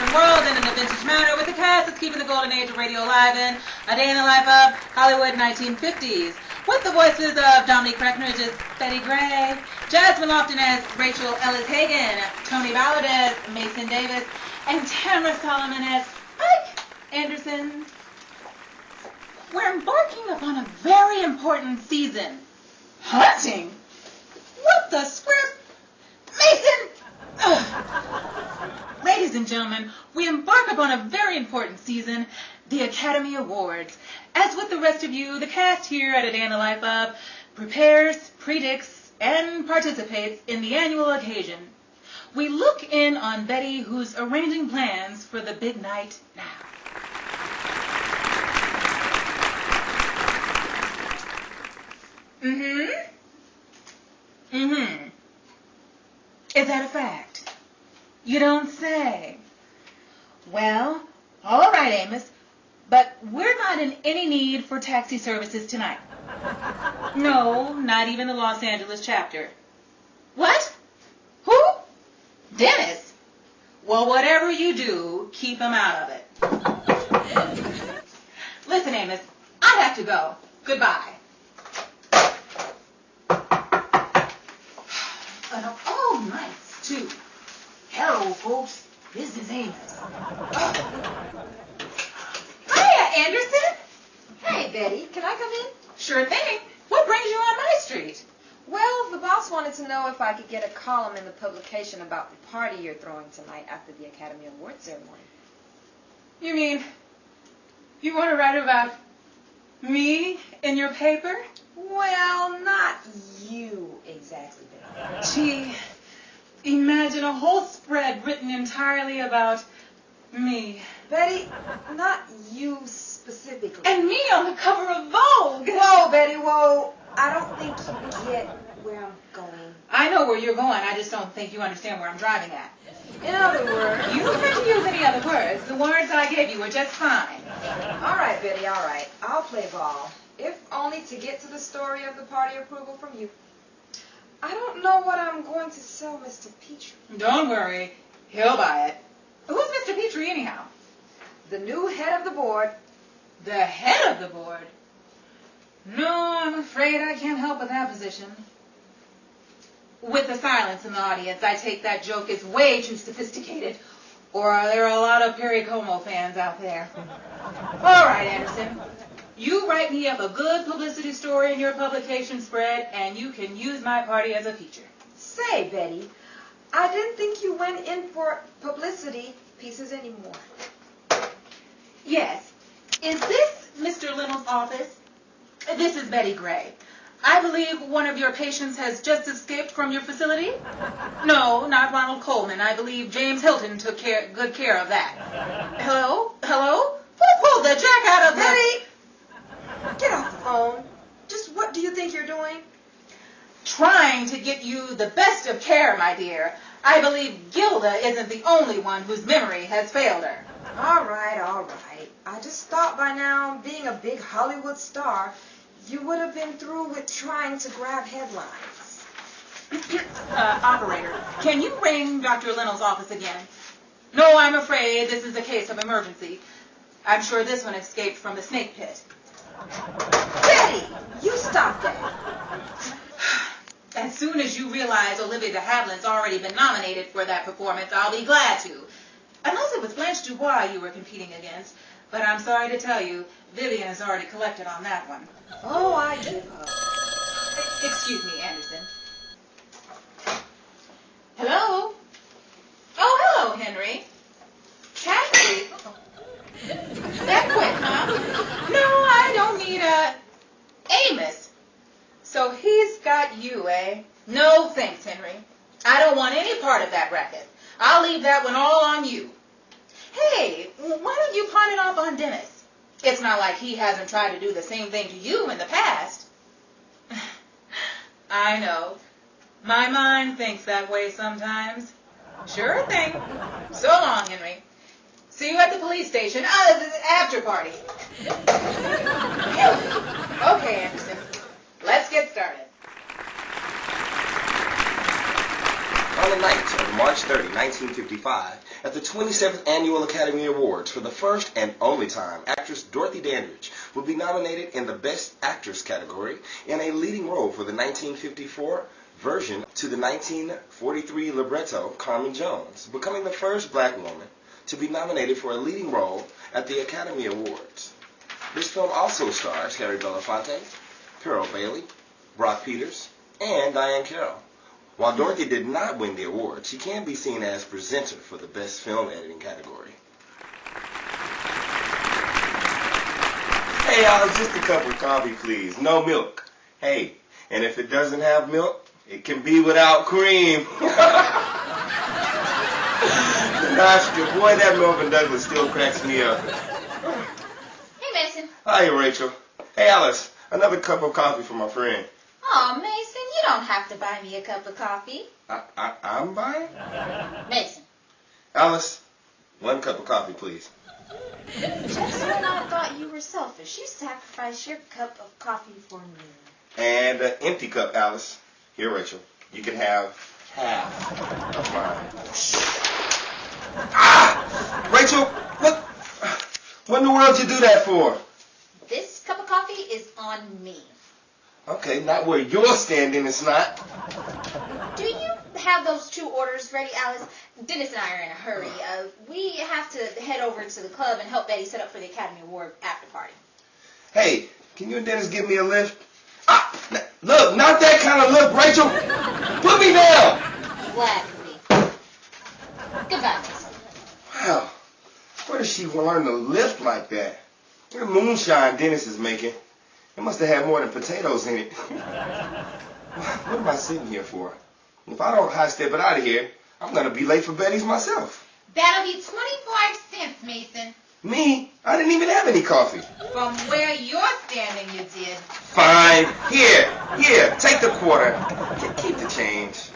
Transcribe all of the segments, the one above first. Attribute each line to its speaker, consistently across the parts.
Speaker 1: modern world and in a vintage manner with the cast that's keeping the golden age of radio alive in A Day in the Life of Hollywood 1950's. With the voices of Dominique Breckenridge as Betty Gray, Jasmine Lofton as Rachel Ellis Hagan, Tony Ballard as Mason Davis, and Tamara Solomon as Ike Anderson. We're embarking upon a very important season. Hunting? What the script? Mason! Ugh. Ladies and gentlemen, we embark upon a very important season, the Academy Awards. As with the rest of you, the cast here at A Day in the Life of prepares, predicts, and participates in the annual occasion. We look in on Betty, who's arranging plans for the big night now. Is that a fact? You don't say. Well, all right, Amos, but we're not in any need for taxi services tonight. No, not even the Los Angeles chapter. What? Who? Dennis? Well, whatever you do, keep him out of it. Listen, Amos, I have to go. Goodbye. Oh, nice, too. Hello, folks. This is Amos. Hiya, Anderson.
Speaker 2: Hey, Betty, can I come in?
Speaker 1: Sure thing. What brings you on my street?
Speaker 2: Well, the boss wanted to know if I could get a column in the publication about the party you're throwing tonight after the Academy Award ceremony.
Speaker 1: You mean you want to write about me in your paper?
Speaker 2: Well, not you exactly, Betty.
Speaker 1: Gee, imagine a whole spread written entirely about me.
Speaker 2: Betty, not you specifically.
Speaker 1: And me on the cover of Vogue.
Speaker 2: Whoa, Betty, whoa. I don't think you get where I'm going.
Speaker 1: I know where you're going. I just don't think you understand where I'm driving at.
Speaker 2: In other words...
Speaker 1: You don't have to use any other words. The words I gave you were just fine.
Speaker 2: All right, Betty, all right. I'll play ball. If only to get to the story of the party approval from you. I don't know what I'm going to sell Mr. Petrie.
Speaker 1: Don't worry. He'll buy it. Who's Mr. Petrie anyhow?
Speaker 2: The new head of the board.
Speaker 1: The head of the board? No, I'm afraid I can't help with that position. With the silence in the audience, I take that joke is way too sophisticated. Or are there a lot of Perry Como fans out there? All right, Anderson. You write me up a good publicity story in your publication spread, and you can use my party as a feature.
Speaker 2: Say, Betty, I didn't think you went in for publicity pieces anymore.
Speaker 1: Yes. Is this Mr. Little's office? This is Betty Gray. I believe one of your patients has just escaped from your facility? No, not Ronald Coleman. I believe James Hilton took good care of that. Hello? Hello? Who pulled the jack out of the...
Speaker 2: Betty! Get off the phone. Just what do you think you're doing?
Speaker 1: Trying to get you the best of care, my dear. I believe Gilda isn't the only one whose memory has failed her.
Speaker 2: All right, all right. I just thought by now, being a big Hollywood star, you would have been through with trying to grab headlines.
Speaker 1: Operator, can you ring Dr. Little's office again? No, I'm afraid this is a case of emergency. I'm sure this one escaped from the snake pit.
Speaker 2: Betty, you stop that.
Speaker 1: As soon as you realize Olivia de Havilland's already been nominated for that performance, I'll be glad to. Unless it was Blanche Dubois you were competing against. But I'm sorry to tell you, Vivian has already collected on that one.
Speaker 2: Oh, I give up.
Speaker 1: Excuse me, Anderson. Hello? Oh, hello, Henry. Taxi? That quick, huh? No, I don't need Amos. So he's got you, eh? No thanks, Henry. I don't want any part of that racket. I'll leave that one all on you. Hey, why don't you pawn it off on Dennis? It's not like he hasn't tried to do the same thing to you in the past. I know. My mind thinks that way sometimes. Sure thing. So long, Henry. See you at the police station. After party. Okay, Anderson. Let's get started.
Speaker 3: On the night of March 30, 1955, At the 27th Annual Academy Awards, for the first and only time, actress Dorothy Dandridge will be nominated in the Best Actress category in a leading role for the 1954 version to the 1943 libretto Carmen Jones, becoming the first black woman to be nominated for a leading role at the Academy Awards. This film also stars Harry Belafonte, Pearl Bailey, Brock Peters, and Diane Carroll. While Dorothy did not win the award, she can be seen as presenter for the Best Film Editing category. Hey, Alice, just a cup of coffee, please. No milk. Hey, and if it doesn't have milk, it can be without cream. Gosh, boy, that Melvin Douglas still cracks me up.
Speaker 4: Hey, Mason.
Speaker 3: Hi, Rachel. Hey, Alice, another cup of coffee for my friend.
Speaker 4: Oh, Mason, you don't have to buy me a cup of coffee.
Speaker 3: I'm buying?
Speaker 4: Mason.
Speaker 3: Alice, one cup of coffee, please.
Speaker 4: Just when I thought you were selfish, you sacrificed your cup of coffee for me.
Speaker 3: And an empty cup, Alice. Here, Rachel, you can have half of mine. Ah! Rachel, what in the world did you do that for?
Speaker 4: This cup of coffee is on me.
Speaker 3: Okay, not where you're standing, it's not.
Speaker 4: Do you have those 2 orders ready, Alice? Dennis and I are in a hurry. We have to head over to the club and help Betty set up for the Academy Award after party.
Speaker 3: Hey, can you and Dennis give me a lift? Look, not that kind of lift, Rachel. Put me down.
Speaker 4: Gladly. Goodbye, Mason.
Speaker 3: Wow, where does she learn to lift like that? What moonshine Dennis is making. It must have had more than potatoes in it. What am I sitting here for? If I don't high step it out of here, I'm going to be late for Betty's myself.
Speaker 5: That'll be 25 cents, Mason.
Speaker 3: Me? I didn't even have any coffee.
Speaker 5: From where you're standing, you did.
Speaker 3: Fine. Here, take the quarter. Keep the change.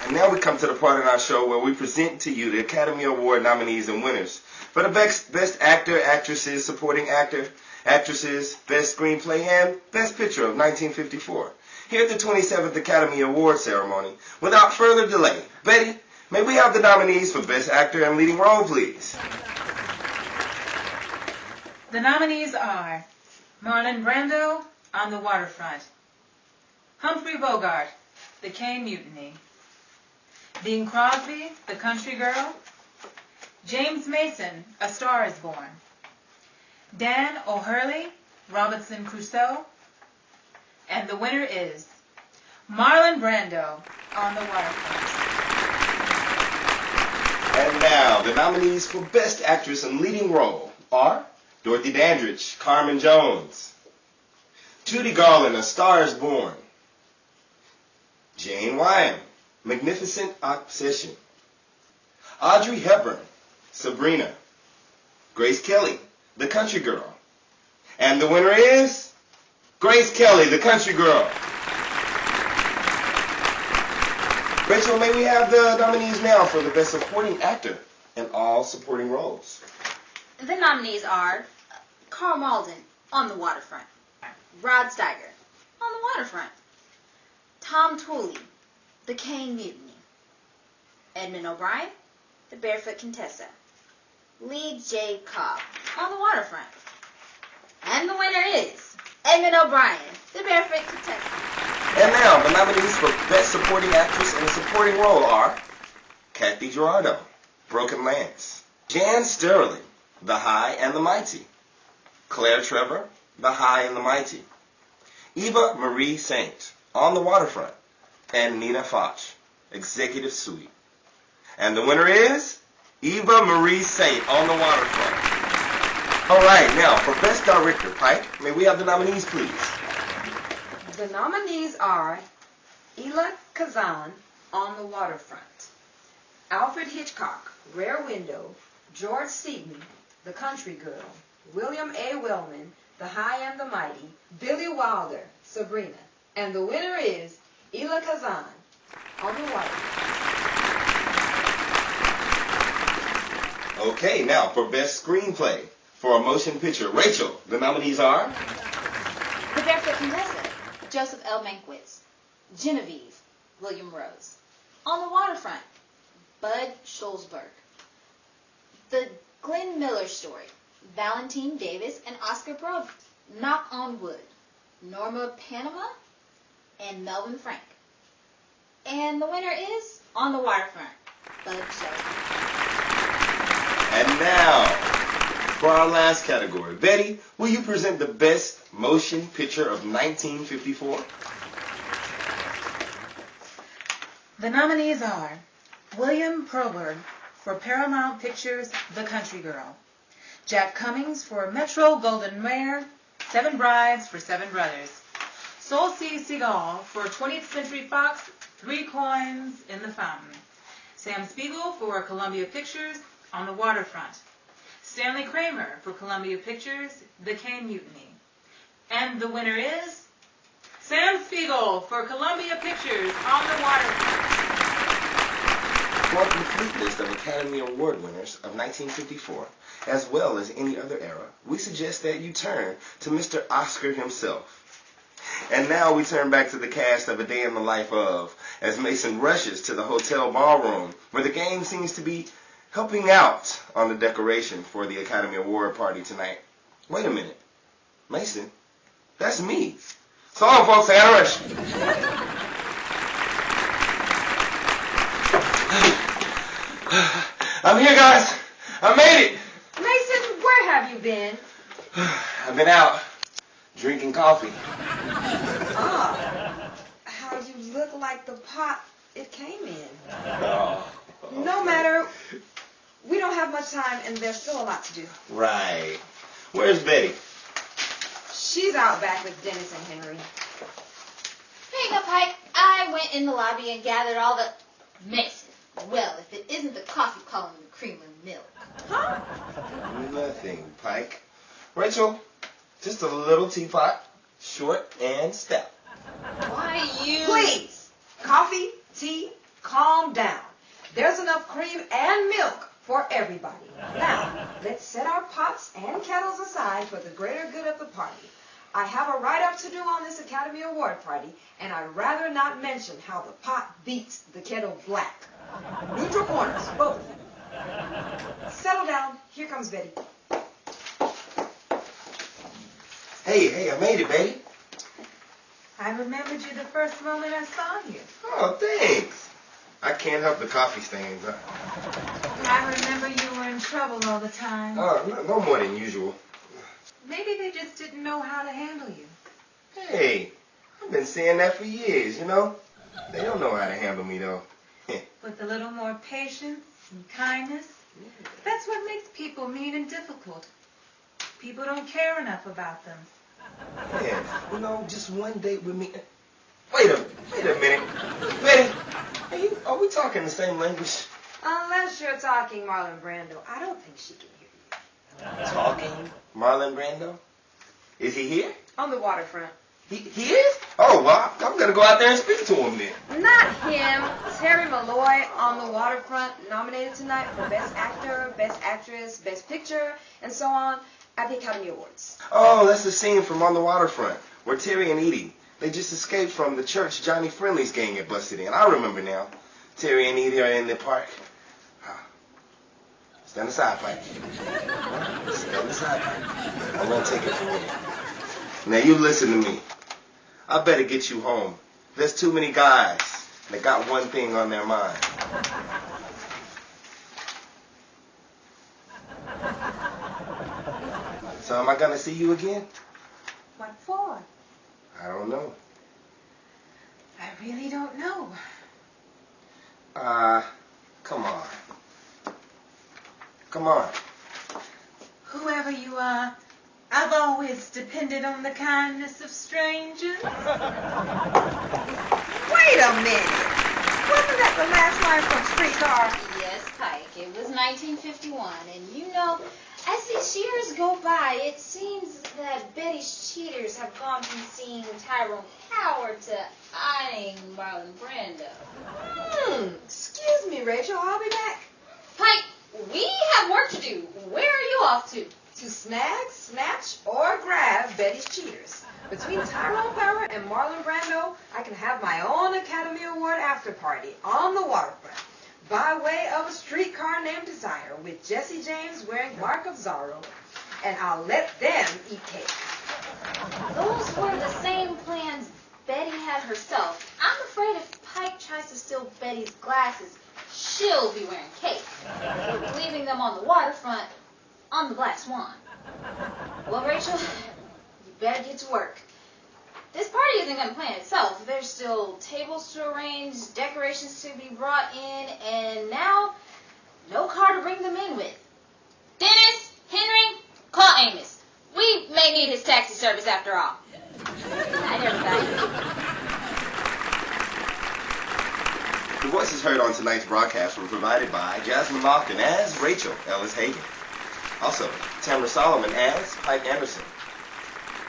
Speaker 3: And now we come to the part in our show where we present to you the Academy Award nominees and winners for the Best Actor, Actresses, Supporting Actor, Actresses, Best Screenplay, and Best Picture of 1954. Here at the 27th Academy Award ceremony, without further delay, Betty, may we have the nominees for Best Actor and Leading Role, please?
Speaker 1: The nominees are Marlon Brando, On the Waterfront; Humphrey Bogart, The Caine Mutiny; Bing Crosby, The Country Girl; James Mason, A Star is Born; Dan O'Hurley, Robinson Crusoe; and the winner is Marlon Brando, On the Waterfront.
Speaker 3: And now, the nominees for Best Actress and Leading Role are Dorothy Dandridge, Carmen Jones; Judy Garland, A Star is Born; Jane Wyman, Magnificent Obsession; Audrey Hepburn, Sabrina; Grace Kelly, The Country Girl. And the winner is Grace Kelly, The Country Girl. Rachel, may we have the nominees now for the Best Supporting Actor in all supporting roles?
Speaker 4: The nominees are Carl Malden, On the Waterfront; Rod Steiger, On the Waterfront; Tom Tooley, The Caine Mutiny; Edmund O'Brien, The Barefoot Contessa; Lee J. Cobb, On the Waterfront. And the winner is Edmund O'Brien, The Barefoot Contessa.
Speaker 3: And now, the nominees for Best Supporting Actress in a Supporting Role are Kathy Gerardo, Broken Lance; Jan Sterling, The High and the Mighty; Claire Trevor, The High and the Mighty; Eva Marie Saint, On the Waterfront; and Nina Foch, Executive Suite. And the winner is Eva Marie Saint, On the Waterfront. All right, now for Best Director, Pike, may we have the nominees, please?
Speaker 2: The nominees are Elia Kazan, On the Waterfront; Alfred Hitchcock, Rear Window; George Seaton, The Country Girl; William A. Wellman, The High and the Mighty; Billy Wilder, Sabrina. And the winner is Elia Kazan, On the Waterfront.
Speaker 3: Okay, now for Best Screenplay for a Motion Picture. Rachel, the nominees are?
Speaker 4: The Barefoot Contessa, Joseph L. Mankiewicz; Genevieve, William Rose. On the Waterfront, Bud Schulzberg. The Glenn Miller Story, Valentine Davis and Oscar Broad. Knock on Wood, Norma Panama and Melvin Frank. And the winner is On the Waterfront, Bud Schulzberg.
Speaker 3: And now, for our last category, Betty, will you present the best motion picture of 1954?
Speaker 1: The nominees are William Perlberg for Paramount Pictures' The Country Girl, Jack Cummings for Metro Golden Mare, Seven Brides for Seven Brothers, Sol C. Seagal for 20th Century Fox, Three Coins in the Fountain, Sam Spiegel for Columbia Pictures, On the Waterfront, Stanley Kramer for Columbia Pictures, The Cane Mutiny. And the winner is Sam Spiegel for Columbia Pictures, On the Waterfront.
Speaker 3: For a complete list of Academy Award winners of 1954, as well as any other era, we suggest that you turn to Mr. Oscar himself. And now we turn back to the cast of A Day in the Life of, as Mason rushes to the hotel ballroom, where the gang seems to be helping out on the decoration for the Academy Award party tonight. Wait a minute. Mason, that's me. So long, folks. I gotta rush. I'm here, guys. I made it.
Speaker 2: Mason, where have you been?
Speaker 3: I've been out drinking coffee.
Speaker 2: Ah, how you look like the pot it came in.
Speaker 3: Oh.
Speaker 2: No matter. We don't have much time, and there's still a lot to do.
Speaker 3: Right. Where's Betty?
Speaker 2: She's out back with Dennis and Henry.
Speaker 4: Hang up, Pike. I went in the lobby and gathered all the... Mason. Well, if it isn't the coffee calling the cream of milk.
Speaker 2: Huh?
Speaker 3: Nothing, Pike. Rachel, just a little teapot, short and stout.
Speaker 4: Why you...
Speaker 2: Please, coffee, tea, calm down. There's enough cream and milk for everybody. Now, let's set our pots and kettles aside for the greater good of the party. I have a write-up to do on this Academy Award party, and I'd rather not mention how the pot beats the kettle black. Neutral corners, both of you. Settle down. Here comes Betty.
Speaker 3: Hey, I made it, Betty.
Speaker 1: I remembered you the first moment I saw you.
Speaker 3: Oh, thanks. I can't help the coffee stains.
Speaker 1: I remember you were in trouble all the time.
Speaker 3: Oh, no more than usual.
Speaker 1: Maybe they just didn't know how to handle you.
Speaker 3: Hey, I've been saying that for years, you know? They don't know how to handle me, though.
Speaker 1: With a little more patience and kindness, that's what makes people mean and difficult. People don't care enough about them.
Speaker 3: Yeah, you know, just one date with me. Wait a minute. Betty, are we talking the same language?
Speaker 2: Unless you're talking Marlon Brando, I don't think she can hear you.
Speaker 3: Talking Marlon Brando? Is he here?
Speaker 2: On the waterfront.
Speaker 3: He is? Oh, well, I'm going to go out there and speak to him then.
Speaker 2: Not him. Terry Malloy on the waterfront, nominated tonight for Best Actor, Best Actress, Best Picture, and so on at the Academy Awards.
Speaker 3: Oh, that's the scene from On the Waterfront where Terry and Edie, they just escaped from the church Johnny Friendly's gang had busted in. I remember now. Terry and Edie are in the park. Stand aside, Pike. Stand aside, Pike. I'm going to take it from you. Now, you listen to me. I better get you home. There's too many guys that got one thing on their mind. So am I going to see you again?
Speaker 1: What for?
Speaker 3: I don't know.
Speaker 1: I really don't know.
Speaker 3: Come on. Come on.
Speaker 1: Whoever you are, I've always depended on the kindness of strangers.
Speaker 2: Wait a minute. Wasn't that the last line from Streetcar?
Speaker 4: Yes, Pike. It was 1951, and you know, as these years go by, it seems that Betty's cheaters have gone from seeing Tyrone Howard to eyeing Marlon Brando.
Speaker 2: Excuse me, Rachel. I'll be back.
Speaker 4: Pike, we have work to do. Where are you off to?
Speaker 2: To snag, snatch, or grab Betty's cheaters. Between Tyrone Power and Marlon Brando, I can have my own Academy Award after party on the waterfront by way of a streetcar named Desire with Jesse James wearing Mark of Zorro, and I'll let them eat cake.
Speaker 4: Those were the same plans Betty had herself. I'm afraid if Pike tries to steal Betty's glasses, she'll be wearing cake. We'll be leaving them on the waterfront on the Black Swan. Well, Rachel, you better get to work. This party isn't going to plan itself. There's still tables to arrange, decorations to be brought in, and now no car to bring them in with. Dennis, Henry, call Amos. We may need his taxi service after all. Night, everybody.
Speaker 3: The voices heard on tonight's broadcast were provided by Jasmine Lofton as Rachel Ellis Hagan. Also, Tamara Solomon as Pike Anderson.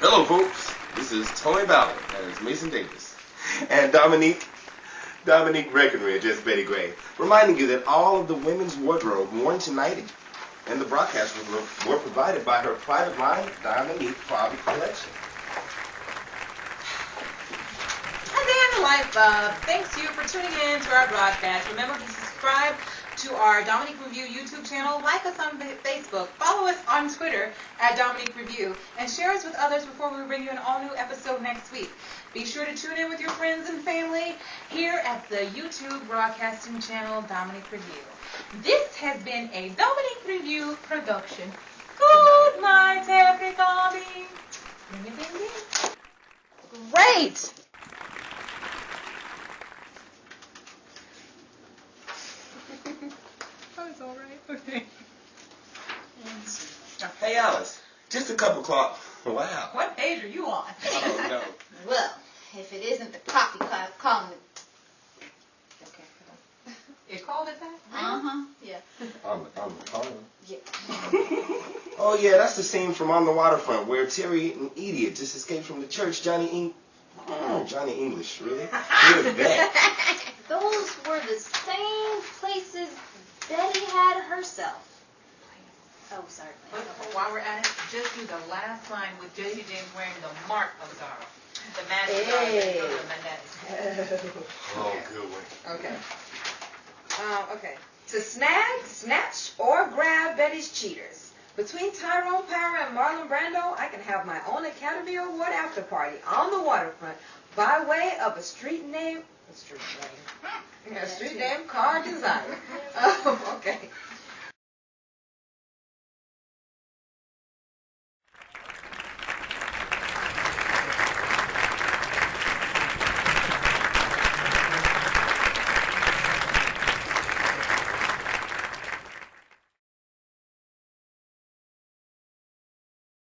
Speaker 3: Hello, folks. This is Tony Ballard as Mason Davis. And Dominique Breckenridge as Betty Gray, reminding you that all of the women's wardrobe worn tonight and the broadcast were provided by her private line, Dominique Bobby Collection.
Speaker 1: A Day in the Life of thanks you for tuning in to our broadcast. Remember to subscribe to our Dominique Review YouTube channel, like us on Facebook, follow us on Twitter at Dominique Review, and share us with others before we bring you an all-new episode next week. Be sure to tune in with your friends and family here at the YouTube broadcasting channel, Dominique Review. This has been a Dominique Review production. Good night, everybody. Ring a ding ding. Great! Oh, it's all right. Okay.
Speaker 3: Hey, Alice, just a couple clock. Wow.
Speaker 1: What page are you on?
Speaker 3: Oh, no.
Speaker 4: Well, if it isn't the coffee cup calling me. Okay.
Speaker 1: You called it that?
Speaker 4: Uh-huh. Yeah.
Speaker 3: I'm calling.
Speaker 4: Yeah.
Speaker 3: Oh, yeah, that's the scene from On the Waterfront where Terry, an idiot, just escaped from the church. Johnny English, really? Who is that?
Speaker 4: Those were the same places Betty had herself. Oh, sorry.
Speaker 1: But while we're at it, just do the last line with Jesse James wearing the mark of Zorro. The magic
Speaker 2: Hey.
Speaker 1: Zorro that goes on
Speaker 3: Oh, good one.
Speaker 2: Okay. Okay. To snag, snatch, or grab Betty's cheaters. Between Tyrone Power and Marlon Brando, I can have my own Academy Award after party on the waterfront by way of a street name. A street name. A street name, Car Desire. Oh, okay.